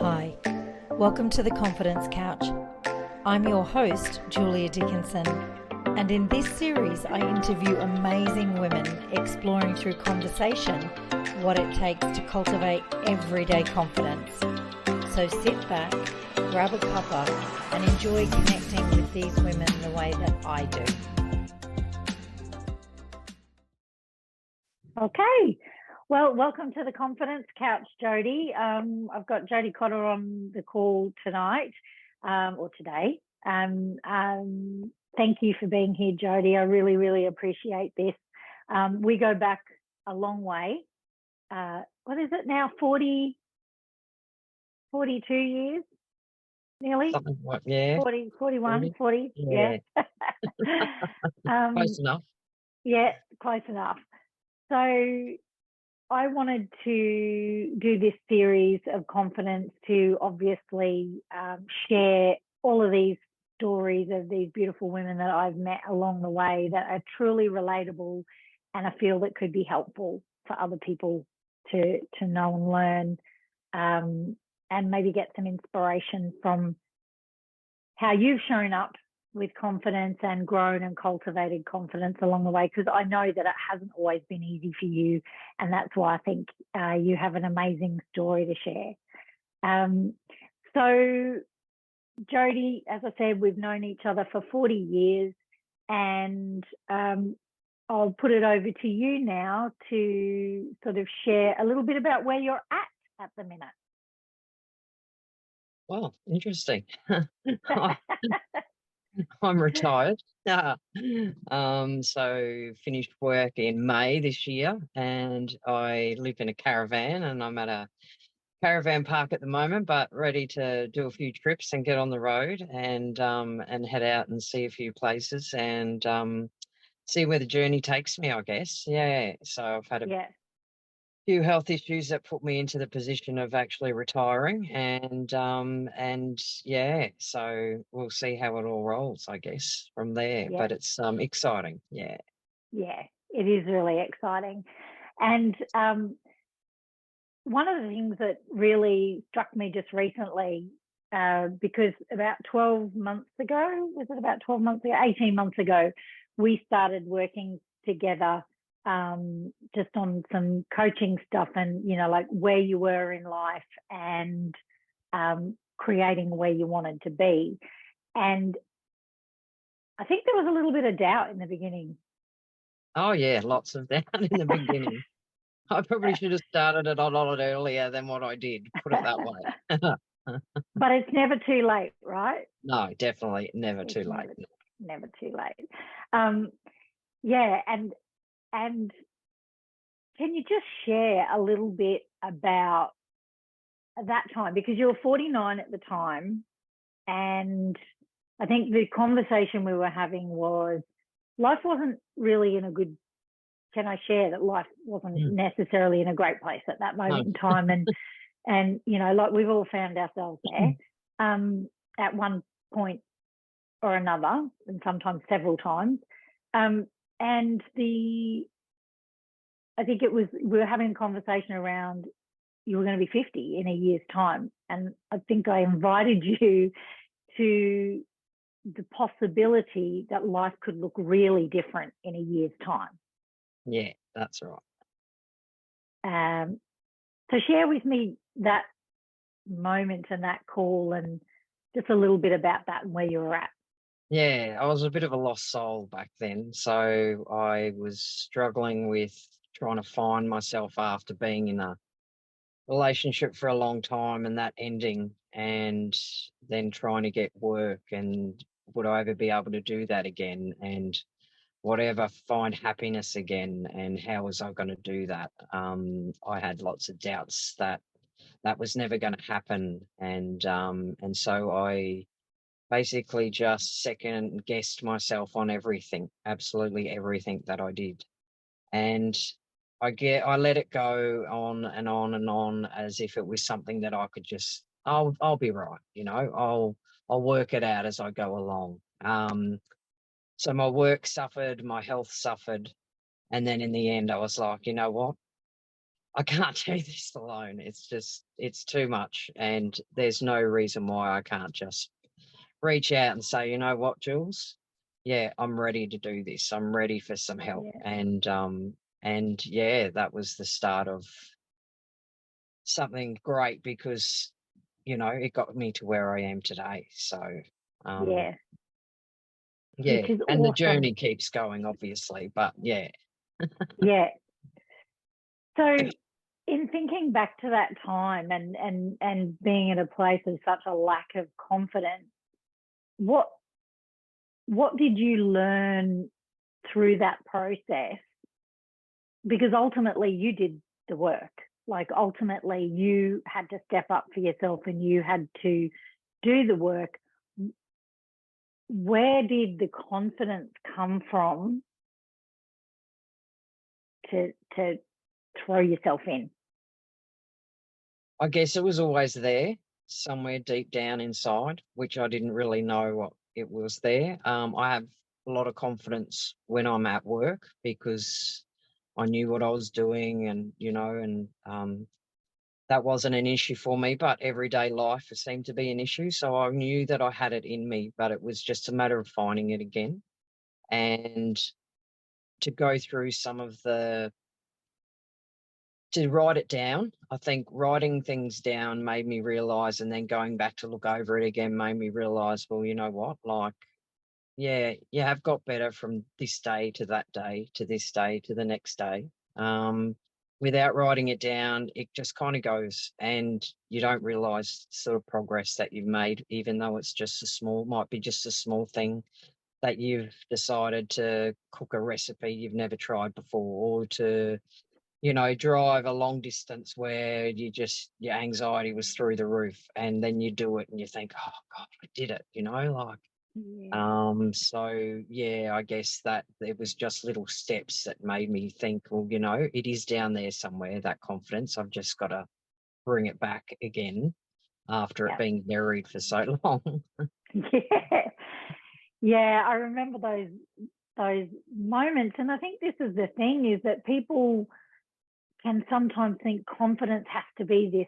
Hi, welcome to the Confidence Couch. I'm your host, Julia Dickenson, and in this series I interview amazing women exploring through conversation what it takes to cultivate everyday confidence. So sit back, grab a cuppa, and enjoy connecting with these women the way that I do. Okay. Well, welcome to the Confidence Couch, Jodie. I've got Jodie Cotter on the call tonight, or today. Thank you for being here, Jodie. I really, really appreciate this. We go back a long way. What is it now? 42 years, nearly? Something like, yeah. 40, 41, 40, Yeah. Close enough. Yeah, close enough. So I wanted to do this series of confidence to obviously share all of these stories of these beautiful women that I've met along the way that are truly relatable and I feel that could be helpful for other people to know and learn, and maybe get some inspiration from how you've shown up with confidence and grown and cultivated confidence along the way, because I know that it hasn't always been easy for you, and that's why I think you have an amazing story to share. So Jodie, as I said, we've known each other for 40 years, and I'll put it over to you now to sort of share a little bit about where you're at the minute. Well, interesting. I'm retired. So finished work in May this year, and I live in a caravan, and I'm at a caravan park at the moment, but ready to do a few trips and get on the road and head out and see a few places and see where the journey takes me, I guess. Yeah. So I've had a few health issues that put me into the position of actually retiring, and yeah, so we'll see how it all rolls, I guess, from there. But it's exciting. Yeah, it is really exciting. And one of the things that really struck me just recently, because about 12 months ago, 18 months ago, we started working together just on some coaching stuff, and like where you were in life and creating where you wanted to be. And I think there was a little bit of doubt in the beginning. Oh yeah, lots of doubt in the beginning. I probably should have started it a lot earlier than what I did, put it that way. But it's never too late, right? No, definitely never too late. Never too late. Yeah, and can you just share a little bit about that time? Because you were 49 at the time, and I think the conversation we were having was life wasn't really in a good, can I share that life wasn't necessarily in a great place at that moment in time, and like we've all found ourselves there at one point or another, and sometimes several times. And I think it was, we were having a conversation around you were going to be 50 in a year's time. And I think I invited you to the possibility that life could look really different in a year's time. Yeah, that's right. So share with me that moment and that call, and just a little bit about that and where you were at. Yeah, I was a bit of a lost soul back then. So I was struggling with trying to find myself after being in a relationship for a long time and that ending, and then trying to get work, and would I ever be able to do that again, and whatever, find happiness again, and how was I going to do that? I had lots of doubts that was never going to happen, and so I basically just second guessed myself on everything, absolutely everything that I did. And I let it go on and on and on as if it was something that I could just, I'll be right, I'll work it out as I go along. So my work suffered, my health suffered, and then in the end I was like, you know what? I can't do this alone. It's too much. And there's no reason why I can't just reach out and say, you know what, Jules? Yeah, I'm ready to do this. I'm ready for some help. Yeah. And yeah, that was the start of something great because, it got me to where I am today. So um Yeah. yeah, Which is and the awesome. journey keeps going, obviously. But yeah. Yeah. So in thinking back to that time and being in a place of such a lack of confidence, what what did you learn through that process? Because ultimately you did the work. Like ultimately you had to step up for yourself and you had to do the work. Where did the confidence come from to throw yourself in? I guess it was always there somewhere deep down inside, which I didn't really know what it was there. I have a lot of confidence when I'm at work because I knew what I was doing, and that wasn't an issue for me. But everyday life seemed to be an issue, so I knew that I had it in me, but it was just a matter of finding it again and to go through some of the to write it down. I think writing things down made me realize, and then going back to look over it again made me realize, well, you know what? Like, yeah, you have got better from this day to that day to this day to the next day. Um, Without writing it down, it just kind of goes, and you don't realize sort of progress that you've made, even though it's just might be just a small thing that you've decided to cook a recipe you've never tried before, or to drive a long distance where your anxiety was through the roof, and then you do it and you think, oh God, I did it, like, Yeah. so yeah, I guess that it was just little steps that made me think, well, it is down there somewhere, that confidence. I've just got to bring it back again after it Yeah. being buried for so long. Yeah. Yeah. I remember those moments. And I think this is the thing is that people can sometimes think confidence has to be this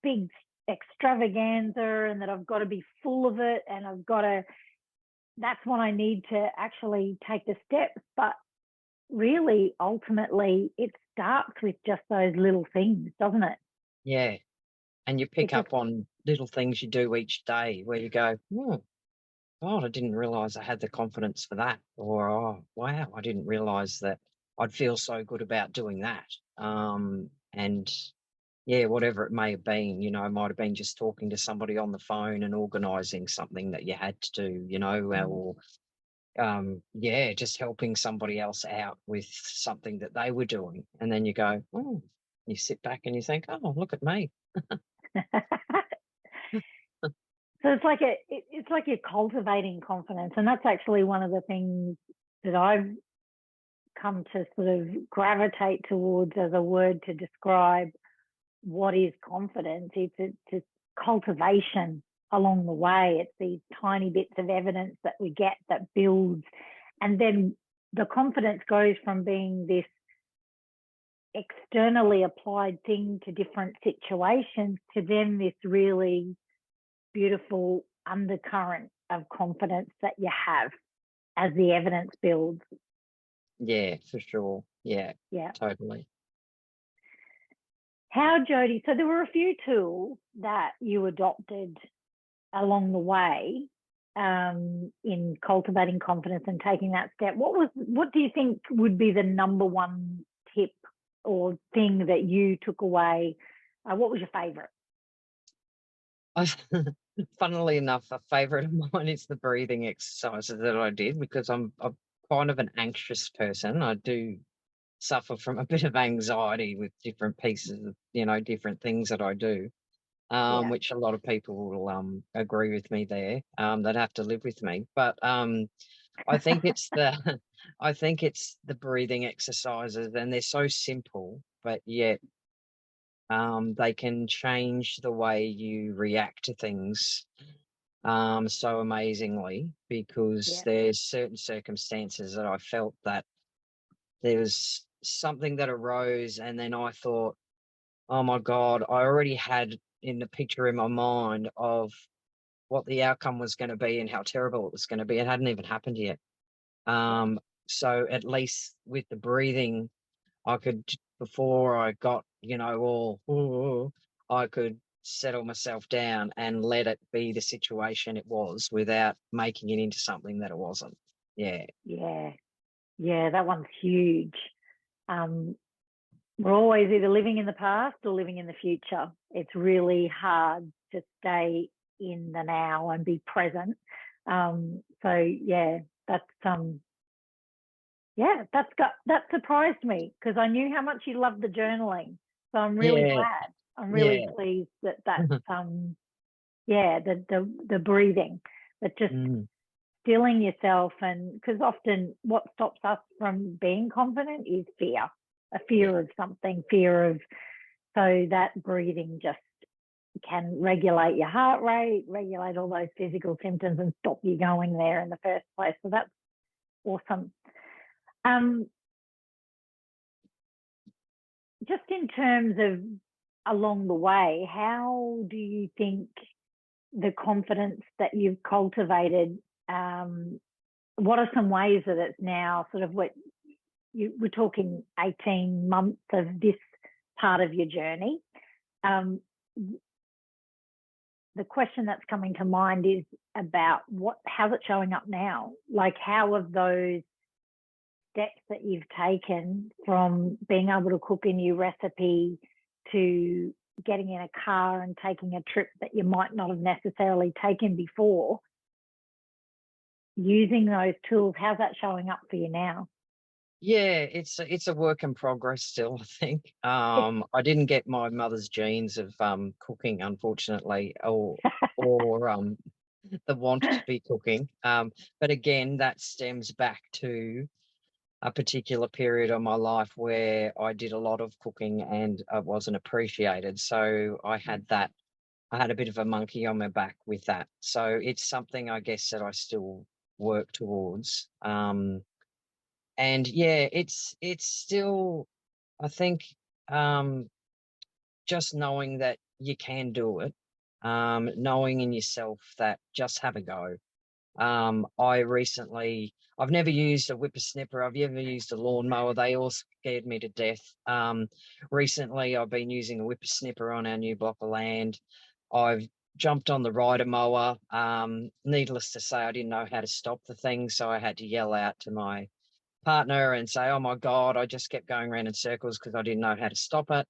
big extravaganza and that I've got to be full of it and that's when I need to actually take the steps. But really, ultimately, it starts with just those little things, doesn't it? Yeah, and you It pick just, up on little things you do each day where you go, God, I didn't realize I had the confidence for that. Or, oh, wow, I didn't realize that I'd feel so good about doing that. And yeah, whatever it may have been, it might have been just talking to somebody on the phone and organizing something that you had to do, or, yeah, just helping somebody else out with something that they were doing. And then you go, oh, you sit back and you think, oh, look at me. so it's like you're cultivating confidence, and that's actually one of the things that I've come to sort of gravitate towards as a word to describe what is confidence. It's cultivation along the way. It's these tiny bits of evidence that we get that builds, and then the confidence goes from being this externally applied thing to different situations to then this really beautiful undercurrent of confidence that you have as the evidence builds. Yeah, for sure. Yeah, Yeah. totally. How, Jodie? So there were a few tools that you adopted along the way in cultivating confidence and taking that step. What do you think would be the number one tip or thing that you took away? What was your favorite? I Funnily enough, a favorite of mine is the breathing exercises that I did because I'm kind of an anxious person. I do suffer from a bit of anxiety with different pieces of, different things that I do, Yeah. which a lot of people will agree with me there. That have to live with me. But I think it's the I think it's the breathing exercises, and they're so simple, but yet they can change the way you react to things so amazingly, because Yeah. there's certain circumstances that I felt that there was something that arose, and then I thought, oh my God, I already had in the picture in my mind of what the outcome was going to be and how terrible it was going to be. It hadn't even happened yet. Yeah. So at least with the breathing, I could, before I got, all, "Ooh," I could settle myself down and let it be the situation it was without making it into something that it wasn't. Yeah. Yeah. Yeah. That one's huge. Um, we're always either living in the past or living in the future. It's really hard to stay in the now and be present. So yeah, that's that surprised me because I knew how much you loved the journaling. So I'm really Yeah. glad. I'm really Yeah. pleased that that's yeah, the breathing, that just Mm, stilling yourself. And because often what stops us from being confident is fear, a yeah. fear of something, fear of, so that breathing just can regulate your heart rate, regulate all those physical symptoms and stop you going there in the first place. So that's awesome. Um, just in terms of along the way, how do you think the confidence that you've cultivated, what are some ways that it's now sort of what we're talking 18 months of this part of your journey? Um, the question that's coming to mind is about how's it showing up now? Like, how have those steps that you've taken from being able to cook a new recipe to getting in a car and taking a trip that you might not have necessarily taken before, using those tools, how's that showing up for you now? Yeah, it's a work in progress still, I think. I didn't get my mother's genes of cooking, unfortunately, or the want to be cooking. But again, that stems back to a particular period of my life where I did a lot of cooking and I wasn't appreciated. So I had a bit of a monkey on my back with that. So it's something I guess that I still work towards. And yeah, it's still, I think, um, just knowing that you can do it, knowing in yourself that just have a go. I've never used a whippersnipper. I've never used a lawnmower. They all scared me to death. Recently, I've been using a whippersnipper on our new block of land. I've jumped on the rider mower. Needless to say, I didn't know how to stop the thing, so I had to yell out to my partner and say, "Oh my God," I just kept going around in circles because I didn't know how to stop it.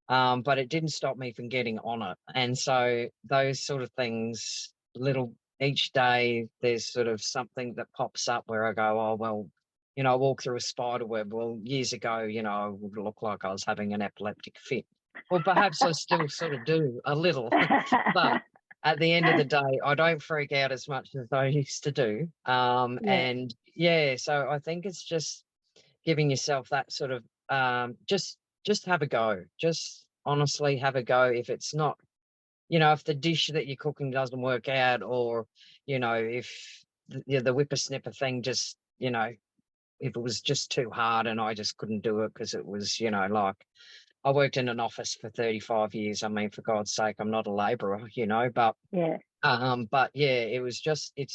But it didn't stop me from getting on it. And so those sort of things, little each day, there's sort of something that pops up where I go, oh, well, I walk through a spider web. Well, years ago, I would look like I was having an epileptic fit. Well, perhaps I still sort of do a little, but at the end of the day, I don't freak out as much as I used to do. Yeah, And yeah, so I think it's just giving yourself that sort of just have a go. Just honestly have a go. If it's not, if the dish that you're cooking doesn't work out, or if the whippersnipper thing just, if it was just too hard and I just couldn't do it because it was, like I worked in an office for 35 years. I mean, for God's sake, I'm not a labourer, yeah, but yeah, it's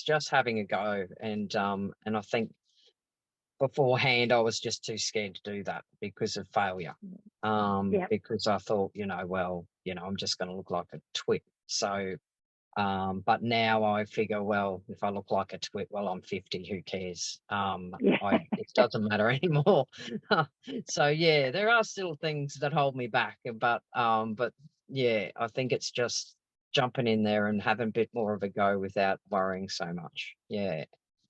just having a go. And I think beforehand I was just too scared to do that because of failure. yeah, Because I thought, well, I'm just going to look like a twit. So, but now I figure, well, if I look like a twit, well, I'm 50, who cares? yeah, It doesn't matter anymore. So yeah, there are still things that hold me back, but yeah, I think it's just jumping in there and having a bit more of a go without worrying so much. Yeah,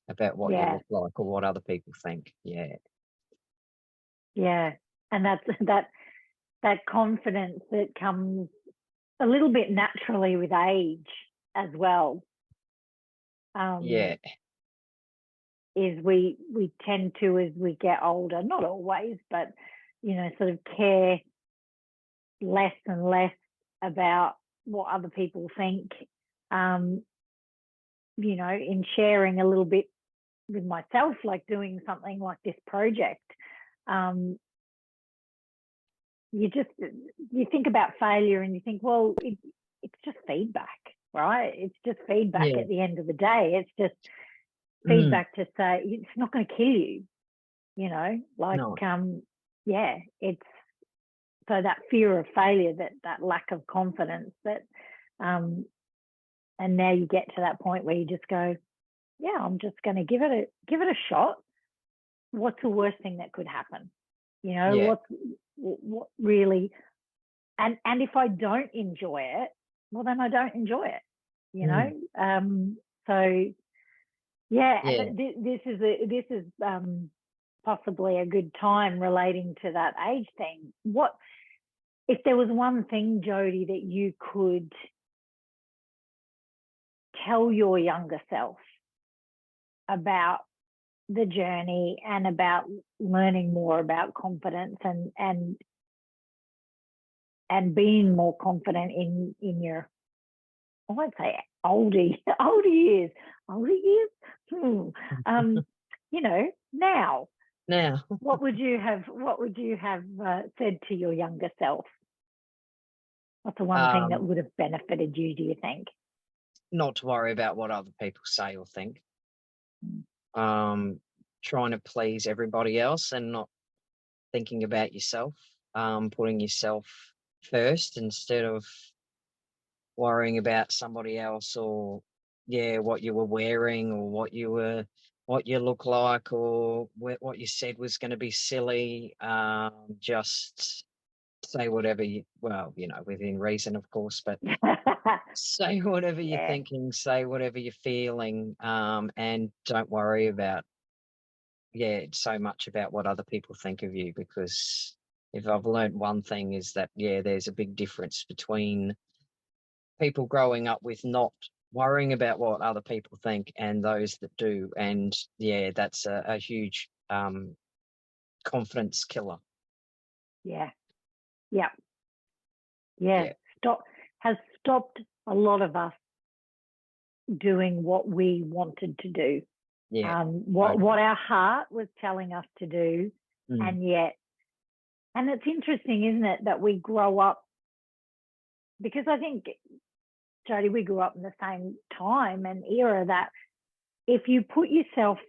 about what you yeah, look like or what other people think. Yeah. yeah. And that's that confidence that comes a little bit naturally with age as well. Yeah. Um, is we tend to, as we get older, not always, but sort of care less and less about what other people think. Um, in sharing a little bit with myself, like doing something like this project. Um, you think about failure and you think, well, it's just feedback, right? It's just feedback Yeah. at the end of the day. It's just Mm, feedback to say it's not going to kill you, like, no. yeah, it's so that fear of failure, that lack of confidence, um, and now you get to that point where you just go, yeah, I'm just going to give it a shot. What's the worst thing that could happen? Yeah. What really, and if I don't enjoy it, well, then I don't enjoy it, Mm, so yeah. yeah. And this is possibly a good time relating to that age thing. What if there was one thing, Jodie, that you could tell your younger self about the journey and about learning more about confidence and being more confident in your, I won't say older older years. Um, now, Now, what would you have said to your younger self? What's the one thing that um, would have benefited you, do you think? not to worry about what other people say or think. Mm. Um, trying to please everybody else and not thinking about yourself. Putting yourself first instead of worrying about somebody else or yeah, what you were wearing or what you look like or what you said was going to be silly. Just say whatever you, well, within reason, of course, but say whatever you're Yeah, thinking, say whatever you're feeling, and don't worry about, yeah, so much about what other people think of you, because if I've learned one thing is that, yeah, there's a big difference between people growing up with not worrying about what other people think and those that do. And yeah, that's a huge confidence killer. yeah, yeah, yeah. Yeah. Stop has stopped a lot of us doing what we wanted to do, Yeah. what Totally. our heart was telling us to do, Mm, and yet, and it's interesting, isn't it, that we grow up, because I think, Jodie, we grew up in the same time and era, that if you put yourself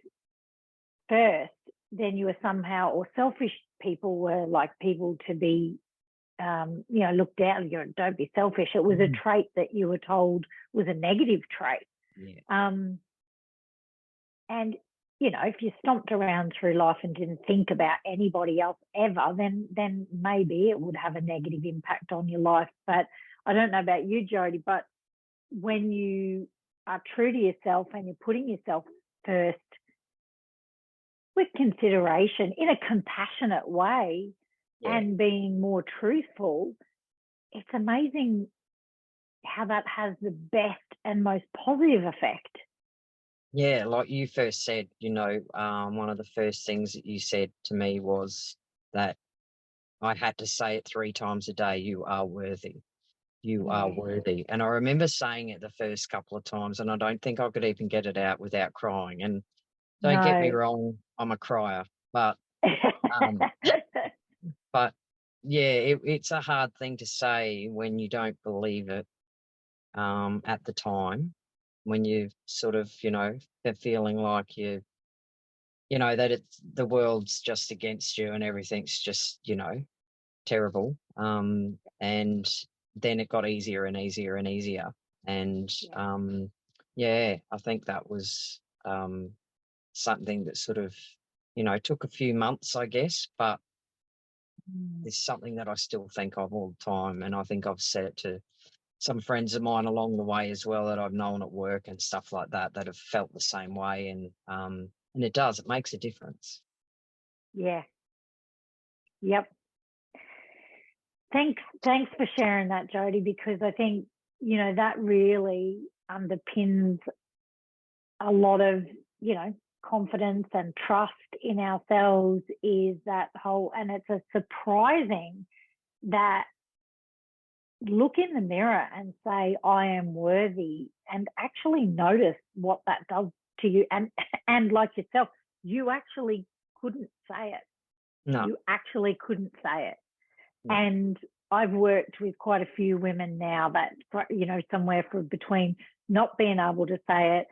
first, then you were somehow, or selfish people were like people to be, looked down. Don't be selfish. It was a mm, trait that you were told was a negative trait. yeah. Um, and if you stomped around through life and didn't think about anybody else ever, then maybe it would have a negative impact on your life. But I don't know about you, Jodie, but when you are true to yourself and you're putting yourself first with consideration in a compassionate way Yeah. and being more truthful, it's amazing how that has the best and most positive effect. Yeah, like you first said, one of the first things that you said to me was that I had to say it 3 times a day, you are worthy. You are Yeah. worthy. And I remember saying it the first couple of times, and I don't think I could even get it out without crying. And don't get me No. wrong, I'm a crier, um, but yeah, it's a hard thing to say when you don't believe it at the time, when you sort of, are feeling like that it's the world's just against you and everything's just, terrible. And then it got easier and easier and easier. And Yeah. yeah, I think that was something that sort of, took a few months, I guess, but Mm. it's something that I still think of all the time. And I think I've said it to some friends of mine along the way as well that I've known at work and stuff like that that have felt the same way. And it makes a difference. Yeah. Yep. Thanks for sharing that, Jodie, because I think, that really underpins a lot of, confidence and trust in ourselves, is that whole, and it's a surprising that look in the mirror and say, I am worthy, and actually notice what that does to you. And like yourself, you actually couldn't say it. No. You actually couldn't say it. Yeah. And I've worked with quite a few women now that, somewhere for between not being able to say it,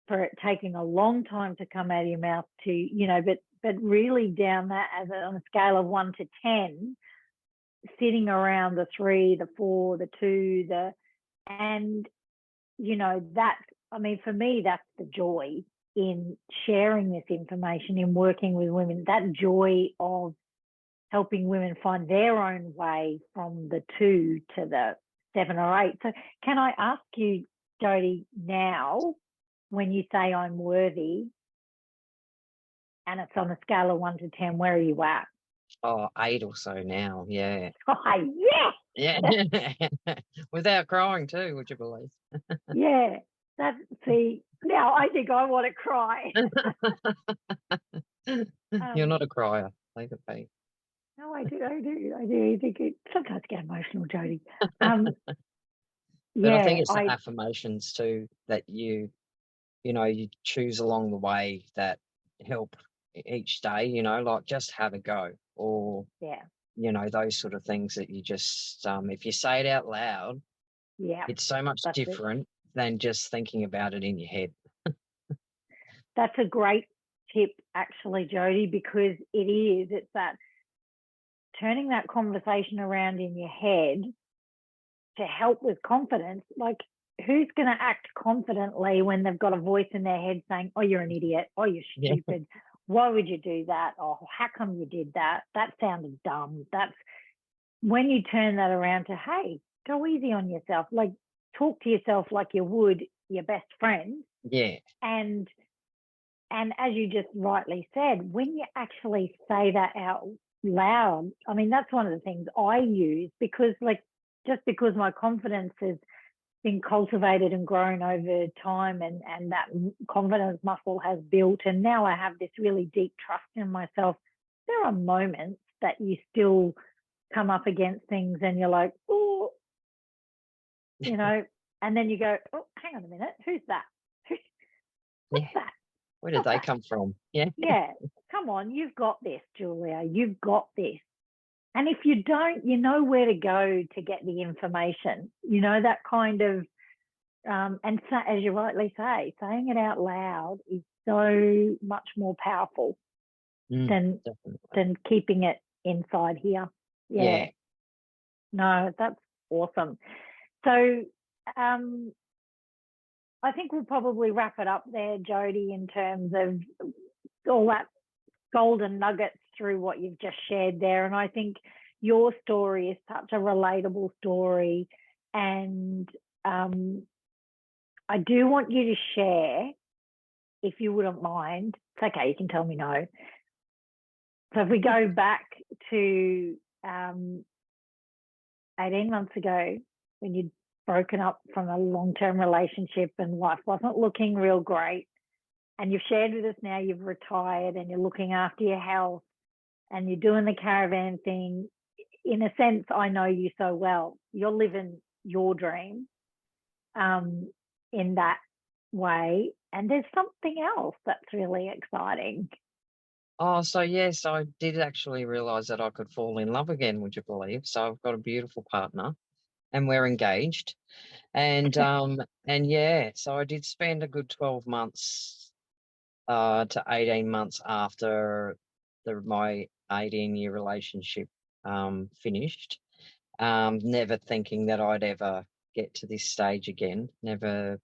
for it taking a long time to come out of your mouth to, but really down that on a scale of 1 to 10, sitting around the 3, the 4, the 2, and, that, I mean, for me, that's the joy in sharing this information, in working with women, that joy of helping women find their own way from the 2 to the 7 or 8. So can I ask you, Jodie, now, when you say I'm worthy and it's on a scale of 1 to 10, where are you at? Oh, 8 or so now. Yeah. Oh, yes. Yeah. Without crying too, would you believe? Yeah. See, now I think I want to cry. You're not um, a crier. Leave it be. no, I do. I think it sometimes get emotional, Jodie. Um, But I yeah, think it's the affirmations too that you choose along the way that help each day, like just have a go, or, yeah, those sort of things that you just, if you say it out loud, yeah, it's so much that's it. different than just thinking about it in your head. That's a great tip, actually, Jodie, because it is. It's that turning that conversation around in your head to help with confidence. Like, who's going to act confidently when they've got a voice in their head saying, "Oh, you're an idiot. Oh, you're Yeah. stupid. Why would you do that? Oh, how come you did that? That sounded dumb." That's when you turn that around to, "Hey, go easy on yourself. Like, talk to yourself like you would your best friend." Yeah. And as you just rightly said, when you actually say that out loud, I mean, that's one of the things I use, because, like, just because my confidence has been cultivated and grown over time, and that confidence muscle has built, and now I have this really deep trust in myself, there are moments that you still come up against things and you're like, oh, and then you go, oh, hang on a minute, who's that? What's Yeah. that? Where did What's they that? come from? Yeah. Yeah, come on, you've got this, Julia. You've got this. And if you don't, you know where to go to get the information. That kind of, and so, as you rightly say, saying it out loud is so much more powerful than Definitely. keeping it inside here. Yeah, Yeah. no, that's awesome. So, um, I think we'll probably wrap it up there, Jodie, in terms of all that golden nuggets through what you've just shared there. And I think your story is such a relatable story. And I do want you to share, if you wouldn't mind. It's okay, you can tell me no. So if we go back to 18 months ago, when you'd broken up from a long-term relationship and life wasn't looking real great, and you've shared with us now you've retired and you're looking after your health and you're doing the caravan thing. In a sense, I know you so well. You're living your dream in that way. And there's something else that's really exciting. Oh, so yes, I did actually realize that I could fall in love again, would you believe? So I've got a beautiful partner and we're engaged. And yeah, so I did spend a good 12 months to 18 months after my 18-year relationship finished. Never thinking that I'd ever get to this stage again, never,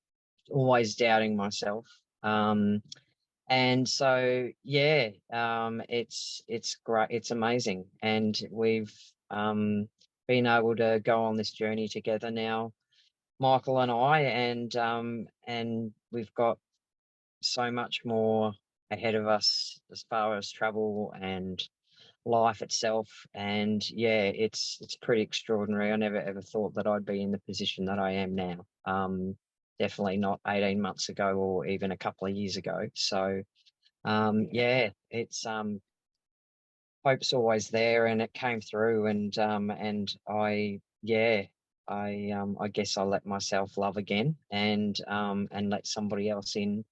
always doubting myself. And so yeah, it's great, it's amazing, and we've been able to go on this journey together now, Michael and I, and we've got so much more ahead of us as far as travel and life itself. And yeah, it's pretty extraordinary. I never ever thought that I'd be in the position that I am now. Definitely not 18 months ago or even a couple of years ago. So Yeah. yeah, it's hope's always there, and it came through, and I yeah, I guess I let myself love again, and let somebody else in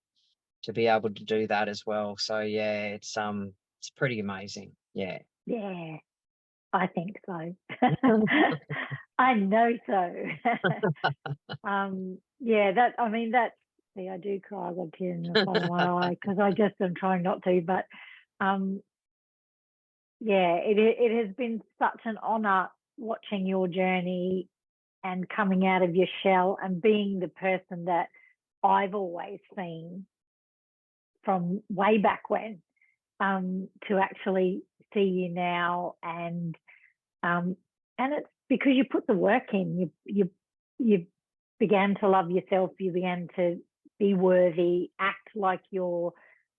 to be able to do that as well. So yeah, it's pretty amazing. Yeah. Yeah. I think so. I know so. Yeah, that, I mean, that's, see, I do cry. I've got a tear in the side of my eye because I just am trying not to. But um, yeah, it has been such an honor watching your journey and coming out of your shell and being the person that I've always seen from way back when, to actually see you now. Um, and it's because you put the work in. You began to love yourself. You began to be worthy, act like you're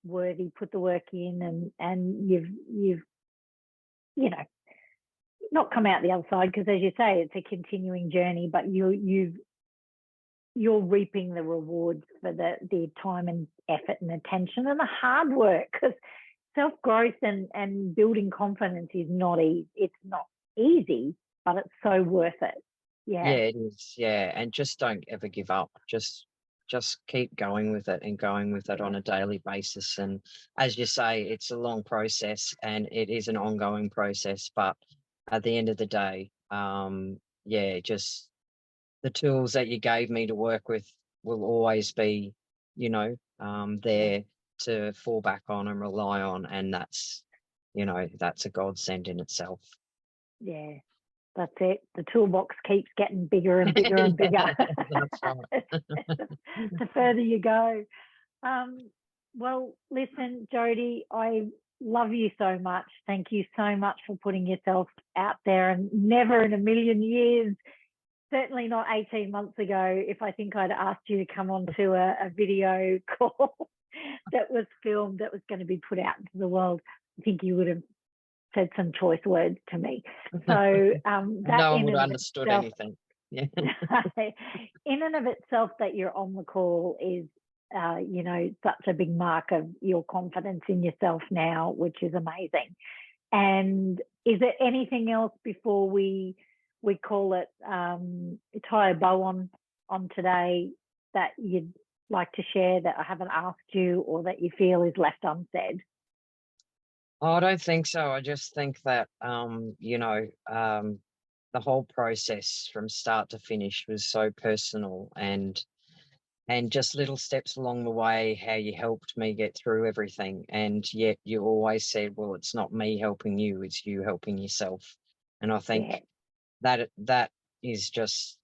worthy, put the work in, and you've you know not come out the other side, because as you say, it's a continuing journey. But you're reaping the rewards for the time and effort and attention and the hard work, because self growth and building confidence is not easy. It's not easy, but it's so worth it. Yeah, Yeah, it is. Yeah, and just don't ever give up. Just keep going with it and going with it yeah, on a daily basis. And as you say, it's a long process and it is an ongoing process. But at the end of the day, yeah, just the tools that you gave me to work with will always be, yeah, there to fall back on and rely on. And that's a godsend in itself. yeah. That's it. The toolbox keeps getting bigger and bigger and bigger Yeah, that's right. the further you go. Um, well, listen, Jodie, I love you so much. Thank you so much for putting yourself out there, and never in a million years, certainly not 18 months ago, if I think I'd asked you to come on to a video call that was filmed, that was going to be put out into the world, I think you would have said some choice words to me. So that No one in would and have of understood itself, anything. Yeah. in and of itself, that you're on the call is, such a big mark of your confidence in yourself now, which is amazing. And is there anything else before we call it, tie a bow on today, that you'd like to share that I haven't asked you, or that you feel is left unsaid? Oh, I don't think so. I just think that, the whole process from start to finish was so personal, and just little steps along the way, how you helped me get through everything. And yet you always said, well, it's not me helping you, it's you helping yourself. And I Yeah, think that is just,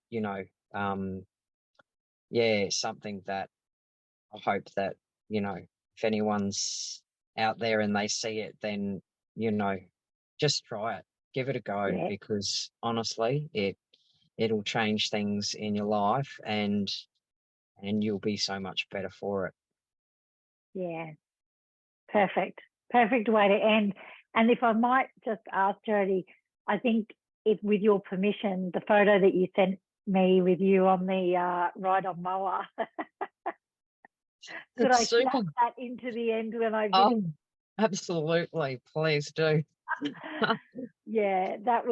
yeah, something that I hope that, if anyone's out there and they see it, then, you know, just try it. Give it a go, yeah, because honestly, it'll change things in your life, and you'll be so much better for it. yeah. Perfect. Perfect way to end. And if I might just ask Jodie, I think, if with your permission, the photo that you sent me with you on the ride on mower, could It's I super. snap that into the end when I video? Oh, absolutely. Please do. Yeah, that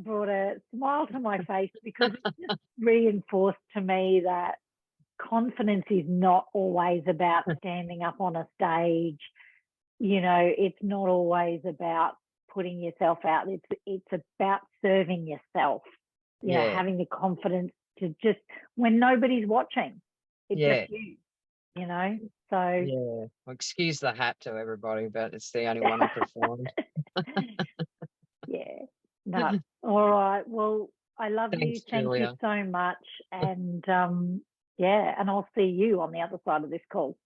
brought a smile to my face, because it just reinforced to me that confidence is not always about standing up on a stage. It's not always about putting yourself out. It's about serving yourself. Yeah, Having the confidence to just, when nobody's watching, it's just yeah, you. You know. So yeah. Well, excuse the hat to everybody, but it's the only one I could find. yeah, no. All right. Well, I love you. Thanks, Thank you Julia. so much. And yeah, and I'll see you on the other side of this call.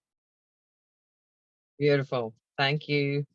Beautiful. Thank you.